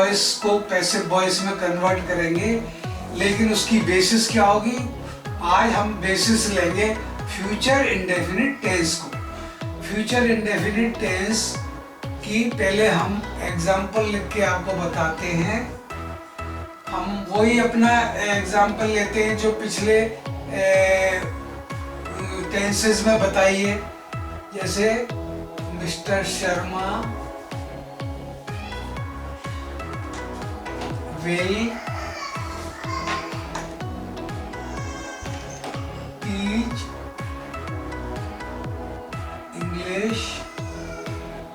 Voice को passive voice में convert करेंगे, लेकिन उसकी बेसिस क्या होगी? आज हम बेसिस लेंगे फ्यूचर इंडेफिनिट टेंस को। फ्यूचर इंडेफिनिट टेंस की पहले हम एग्जाम्पल लिख के आपको बताते हैं। हम वही अपना एग्जाम्पल लेते हैं जो पिछले टेंसेस में बताई है, जैसे mister Sharma will teach English.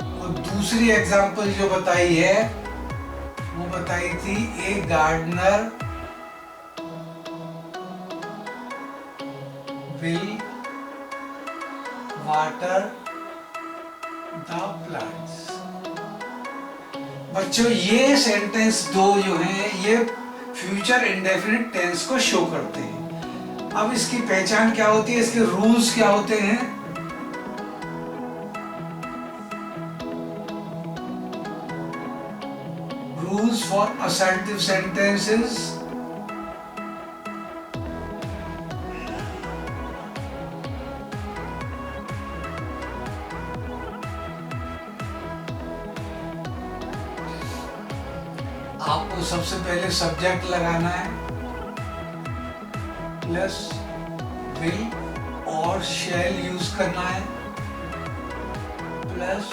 और दूसरी एग्जाम्पल जो बताई है वो बताई थी a gardener will water the plants. बच्चों ये सेंटेंस दो जो हैं ये फ्यूचर इंडेफिनिट टेंस को शो करते हैं। अब इसकी पहचान क्या होती है, इसके रूल्स क्या होते हैं? Rules for assertive sentences. आपको सबसे पहले सब्जेक्ट लगाना है, प्लस विल और शैल यूज करना है, plus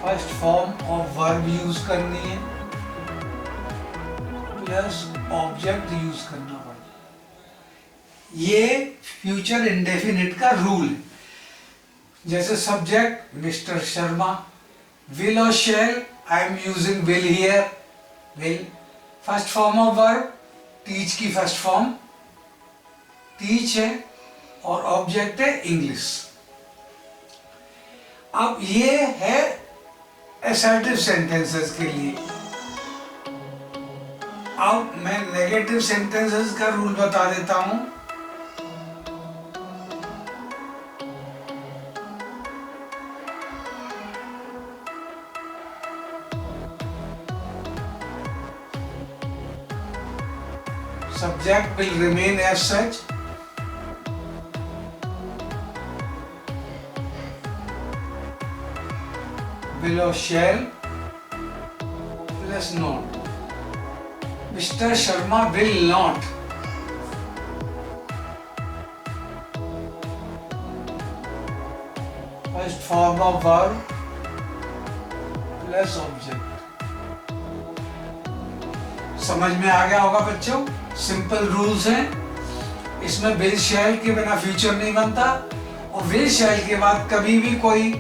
first form of verb use करनी है, प्लस ऑब्जेक्ट यूज करना पड़ेगा। ये फ्यूचर इंडेफिनिट का रूल है। जैसे subject mister Sharma, will or shall, I am using will here, will। First form of verb teach की फर्स्ट फॉर्म टीच है और ऑब्जेक्ट है इंग्लिश। अब ये है असर्टिव सेंटेंसेस के लिए। अब मैं नेगेटिव सेंटेंसेस का रूल बता देता हूं। Subject will remain as such. Will or shall plus not. Mr. Sharma will not. First form of verb plus object. समझ में आ गया होगा बच्चों? सिंपल रूल्स हैं। इसमें विल शैल के बिना फ्यूचर नहीं बनता, और विल शैल के बाद कभी भी कोई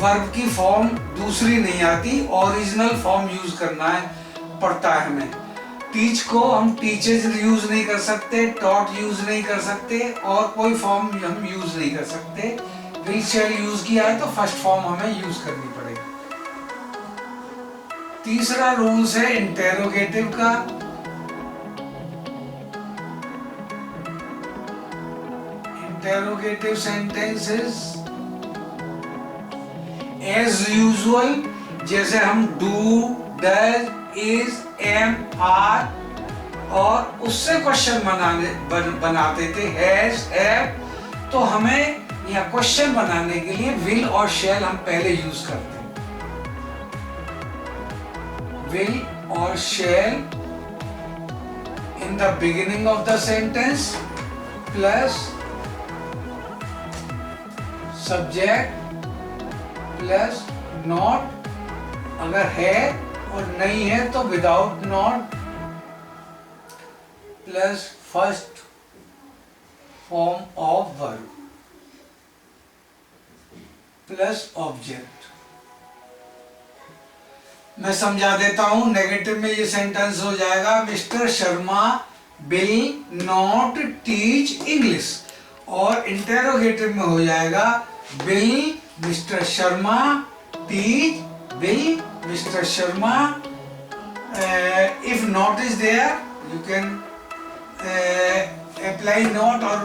वर्ब की फॉर्म दूसरी नहीं आती, ओरिजिनल फॉर्म यूज करना है पड़ता है हमें। टीच को हम टीचर्स यूज नहीं कर सकते, टॉट यूज नहीं कर सकते, और कोई फॉर्म हम यूज नहीं कर सकते। विल शैल यूज किया है तो फर्स्ट फॉर्म हमें यूज करनी पड़ेगी। तीसरा रूल्स है इंटेरोगेटिव का। इंटेरोगेटिव सेंटेंसेस एज यूजुअल, जैसे हम do, does, is, am, are, और उससे क्वेश्चन बनाते थे हैज, हैव, तो हमें यह क्वेश्चन बनाने के लिए विल और शैल हम पहले यूज करते हैं। विल और shall in the beginning of the sentence plus subject plus not, अगर है और नहीं है तो without not, plus first form of verb plus object. मैं समझा देता हूं। नेगेटिव में ये सेंटेंस हो जाएगा mister Sharma will not teach English, और इंटेरोगेटिव में हो जाएगा will mister Sharma teach, will mister Sharma. if not is there you can apply not, or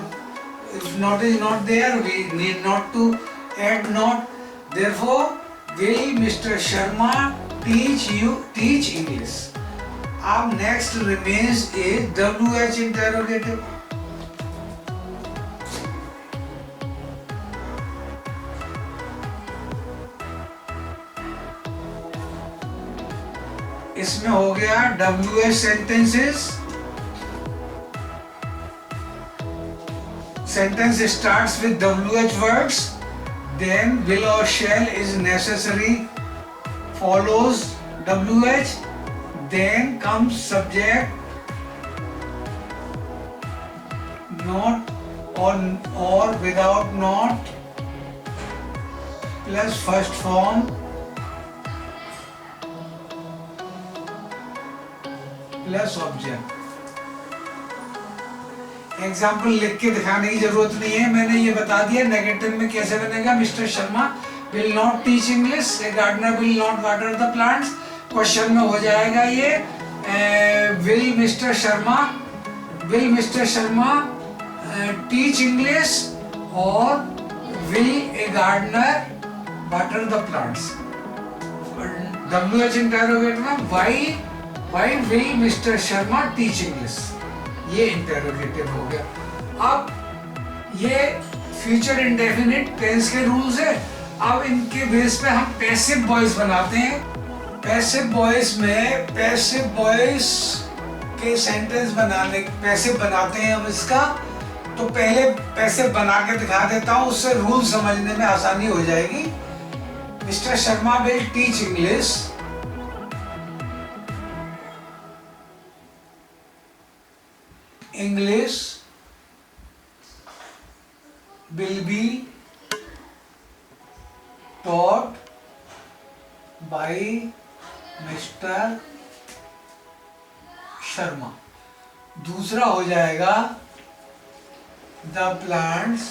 if not is not there we need not to add not. Therefore will Mr. Sharma teach English? अब next remains is WH interrogative. इसमें हो गया WH sentences. Sentence starts with WH words, then will or shall is necessary, follows WH, then comes subject, not or without not, plus first form, plus object. Example लिख के दिखाने की जरूरत नहीं है, मैंने ये बता दिया नेगेटिव में कैसे बनेगा. Mister Sharma will not teach English, a gardener will not water the plants. Question में हो जाएगा ये will mister Sharma teach English और will a gardener water the plants. WH interrogate में why will mister Sharma teach English, ये इंटरोगेटिव हो गया. अब ये फ्यूचर इंडेफिनिट टेंस के रूल्स है. अब इनके बेस पे हम पैसिव वॉइस बनाते हैं. पैसिव वॉइस के सेंटेंस पैसिव बनाते हैं हम इसका. तो पहले पैसिव बना के दिखा देता हूँ, उससे रूल समझने में आसानी हो जाएगी. Mister Sharma will teach English, English will be taught by Mr. Sharma. दूसरा हो जाएगा the plants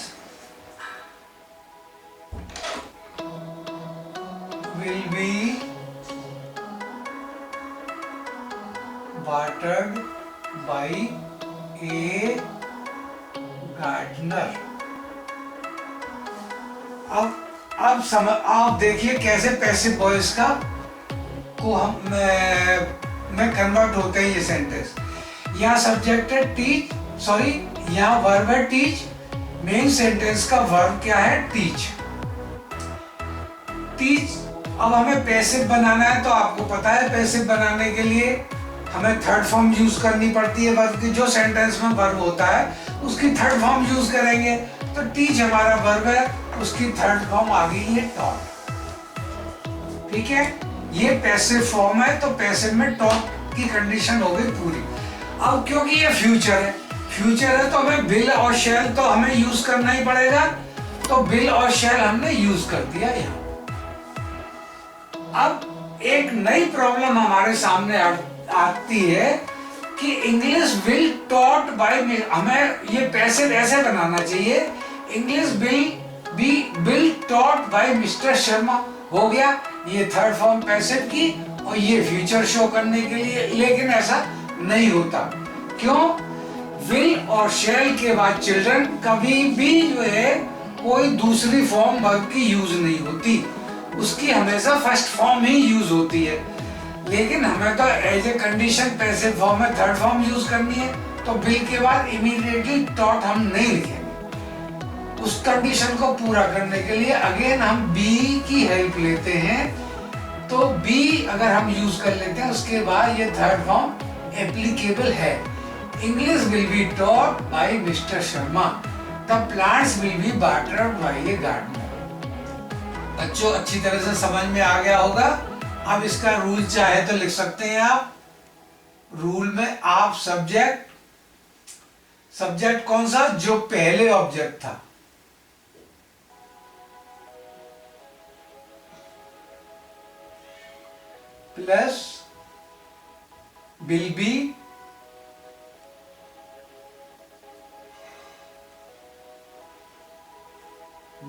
will be watered by a gardener. आप देखिए कैसे पैसिव वॉइस का को हम में कन्वर्ट होते हैं ये सेंटेंस. यहाँ सब्जेक्ट है टीच, यहाँ वर्ब है टीच. मेन सेंटेंस का वर्ब क्या है? टीच. अब हमें पैसिव बनाना है, तो आपको पता है पैसिव बनाने के लिए हमें थर्ड फॉर्म यूज करनी पड़ती है वर्ब की. जो सेंटेंस में वर्ब होता है उसकी थर्ड फॉर्म यूज करेंगे. तो टीच हमारा वर्ब है, उसकी थर्ड फॉर्म आ गई है टॉट. ठीक है, ये पैसिव फॉर्म है, तो पैसिव में टॉट की कंडीशन हो गई पूरी. अब क्योंकि ये फ्यूचर है तो हमें विल और शैल तो हमें यूज करना ही पड़ेगा. तो विल और शैल हमने यूज कर दिया यहाँ. अब एक नई प्रॉब्लम हमारे सामने आती है कि इंग्लिश विल टॉट बाय, हमें ये पैसिव ऐसे बनाना चाहिए, English will taught by Mister Sharma. हो गया ये थर्ड फॉर्म पैसिव की, और ये फ्यूचर शो करने के लिए. लेकिन ऐसा नहीं होता. क्यों? विल और शैल के बाद चिल्ड्रन कभी भी जो है कोई दूसरी फॉर्म वर्ब की यूज नहीं होती, उसकी हमेशा फर्स्ट फॉर्म ही यूज होती है. लेकिन हमें तो as a condition passive form में थर्ड फॉर्म यूज करनी है, तो विल के बाद इमीडिएटली टॉट हम नहीं लिखेंगे. उस कंडीशन को पूरा करने के लिए अगेन हम बी की हेल्प लेते हैं. तो बी अगर हम यूज कर लेते हैं, उसके बाद ये थर्ड फॉर्म एप्लीकेबल है. English will be taught by Mister Sharma, the plants will be watered by a gardener. बच्चों अच्छी तरह से समझ में आ गया होगा. अब इसका रूल चाहे तो लिख सकते हैं आप. रूल में आप सब्जेक्ट कौन सा? जो पहले ऑब्जेक्ट था. प्लस विल बी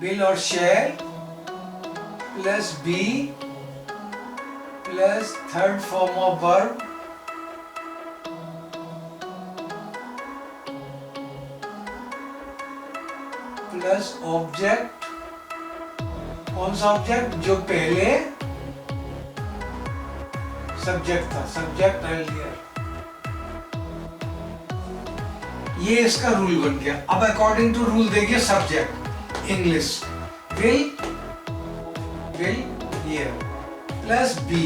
will और shall plus be plus third form of verb plus object कौन सा ऑब्जेक्ट? जो पहले सब्जेक्ट था, सब्जेक्ट अर्लियर। ये इसका रूल बन गया। अब अकॉर्डिंग टू रूल देखिए, subject English will here plus be.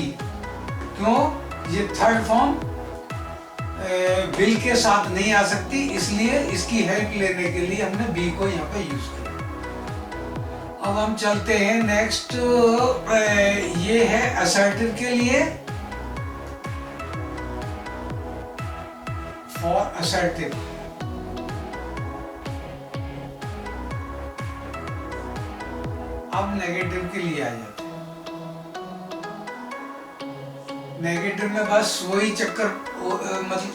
क्यों? ये थर्ड फॉर्म विल के साथ नहीं आ सकती, इसलिए इसकी हेल्प लेने के लिए हमने बी को यहाँ पे यूज किया। अब हम चलते हैं नेक्स्ट। ये है असर्टिव के लिए, फॉर असर्टिव। अब नेगेटिव के लिए आ जाते हैं। नेगेटिव में बस वही चक्कर, मतलब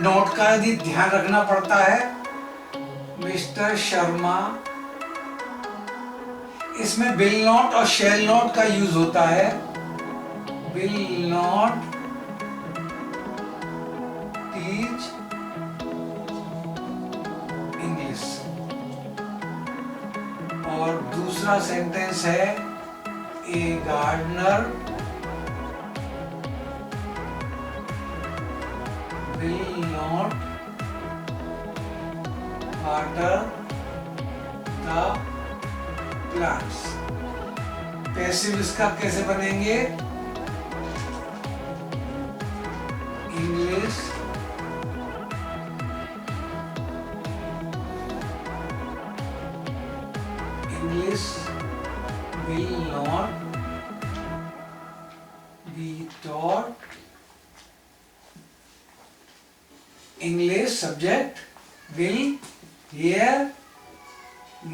नोट का यदि ध्यान रखना पड़ता है। मिस्टर शर्मा, इसमें विल नॉट और शैल नॉट का यूज होता है। Will not teach English. और दूसरा सेंटेंस है a gardener will not water the plants। Passive इसका कैसे बनेंगे? English will not be taught। English subject will here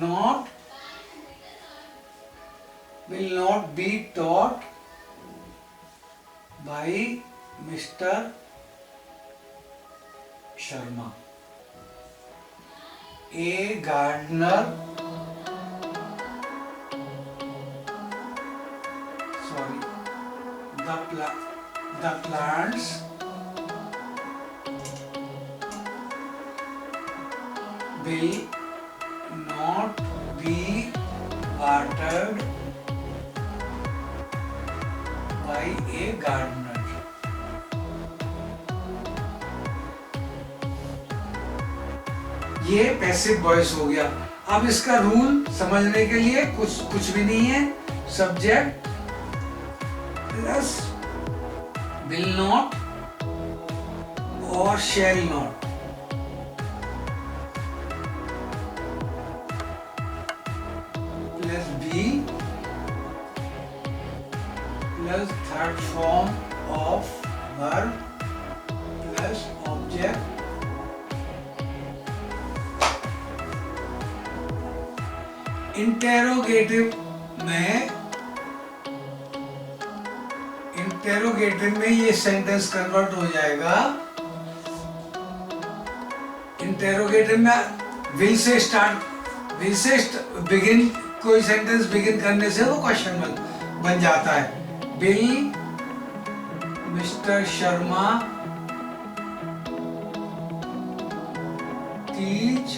not be taught by Mr. Sharma। A gardener, sorry, the plants will not be watered by a gardener। ये passive voice हो गया। अब इसका rule समझने के लिए कुछ भी नहीं है। सब्जेक्ट प्लस विल नॉट और shall not. Plus be plus third form of verb plus object. Interrogative में ये सेंटेंस कन्वर्ट हो जाएगा। इंटेरोगेटिव में विल से बिगिन, कोई सेंटेंस बिगिन करने से वो क्वेश्चन बन जाता है। Will mister Sharma teach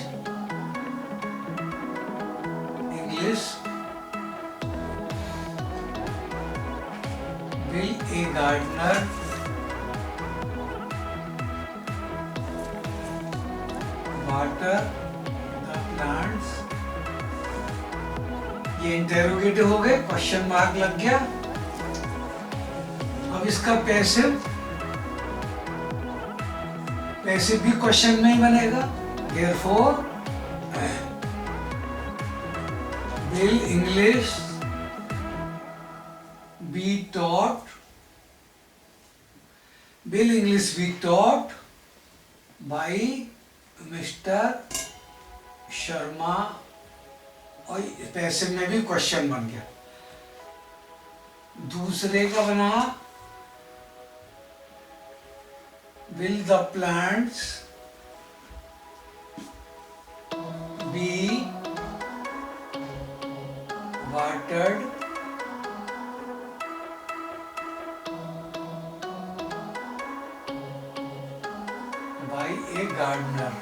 English? Will a gardener water the plants? ये इंटेरोगेटिव हो गए, क्वेश्चन मार्क लग गया। अब इसका पैसिव भी क्वेश्चन में ही बनेगा। Therefore, will English be taught by Mr. Sharma? और पैसिव में भी क्वेश्चन बन गया। दूसरे का बना will the plants be watered by a gardener?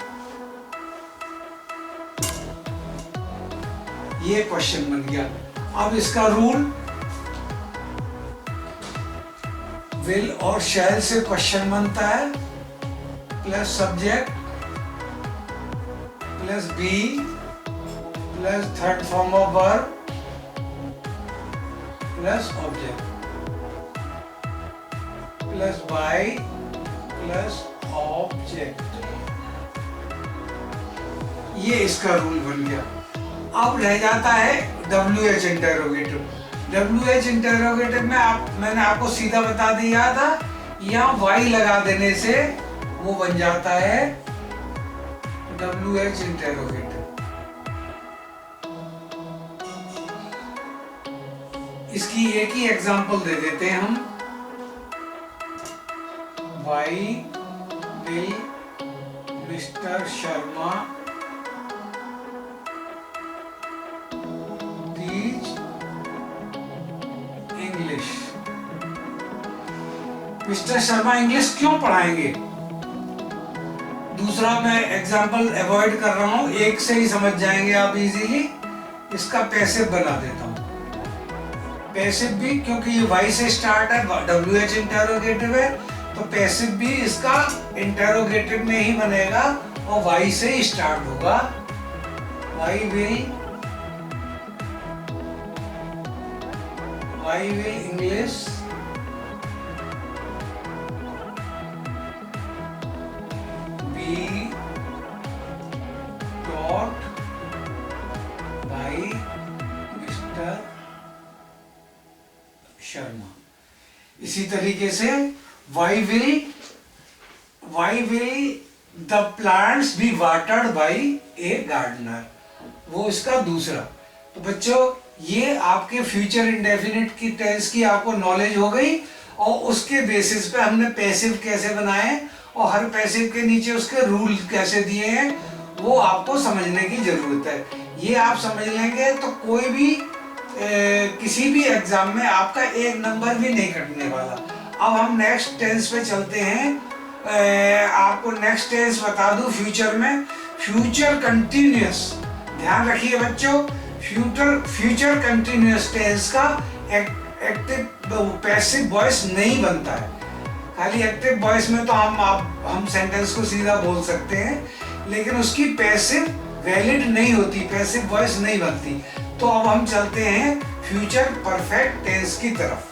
ये क्वेश्चन बन गया। अब इसका रूल, विल और शैल से क्वेश्चन बनता है, plus subject plus be plus third form of verb plus object plus by plus object. ये इसका रूल बन गया। अब रह जाता है WH इंटरोगेटिव। WH इंटरोगेटिव में मैंने आपको सीधा बता दिया था, यहाँ Y लगा देने से वो बन जाता है WH इंटरोगेटिव। इसकी एक ही एग्जांपल दे देते हैं हम। Why will mister Sharma teach English? Mister Sharma English क्यों पढ़ाएंगे? दूसरा मैं एग्जांपल अवॉइड कर रहा हूं, एक से ही समझ जाएंगे आप इजीली। इसका पैसिव बना देता हूं। पैसिव भी, क्योंकि ये वाई से स्टार्ट है, WH इंटरोगेटिव है, तो पैसिव भी इसका इंटरोगेटिव में ही बनेगा और वाई से ही स्टार्ट होगा। Why will English be taught by Mister Sharma. इसी तरीके से why will the plants be watered by a gardener? वो इसका दूसरा। तो बच्चों, ये आपके फ्यूचर इंडेफिनिट की टेंस की आपको नॉलेज हो गई, और उसके बेसिस पे हमने पैसिव कैसे बनाए और हर पैसिव के नीचे उसके रूल कैसे दिए हैं, वो आपको समझने की जरूरत है। ये आप समझ लेंगे तो कोई भी किसी भी एग्जाम में आपका एक नंबर भी नहीं कटने वाला। अब हम नेक्स्ट टेंस पे चलते हैं। आपको नेक्स्ट टेंस बता दूं फ्यूचर में, फ्यूचर कंटिन्यूअस। ध्यान रखिए बच्चों, फ्यूचर कंटिन्यूअस टेंस का एक्टिव पैसिव वॉइस नहीं बनता है। खाली एक्टिव वॉइस में तो हम सेंटेंस को सीधा बोल सकते हैं, लेकिन उसकी पैसिव वैलिड नहीं होती, पैसिव वॉइस नहीं बनती। तो अब हम चलते हैं फ्यूचर परफेक्ट टेंस की तरफ।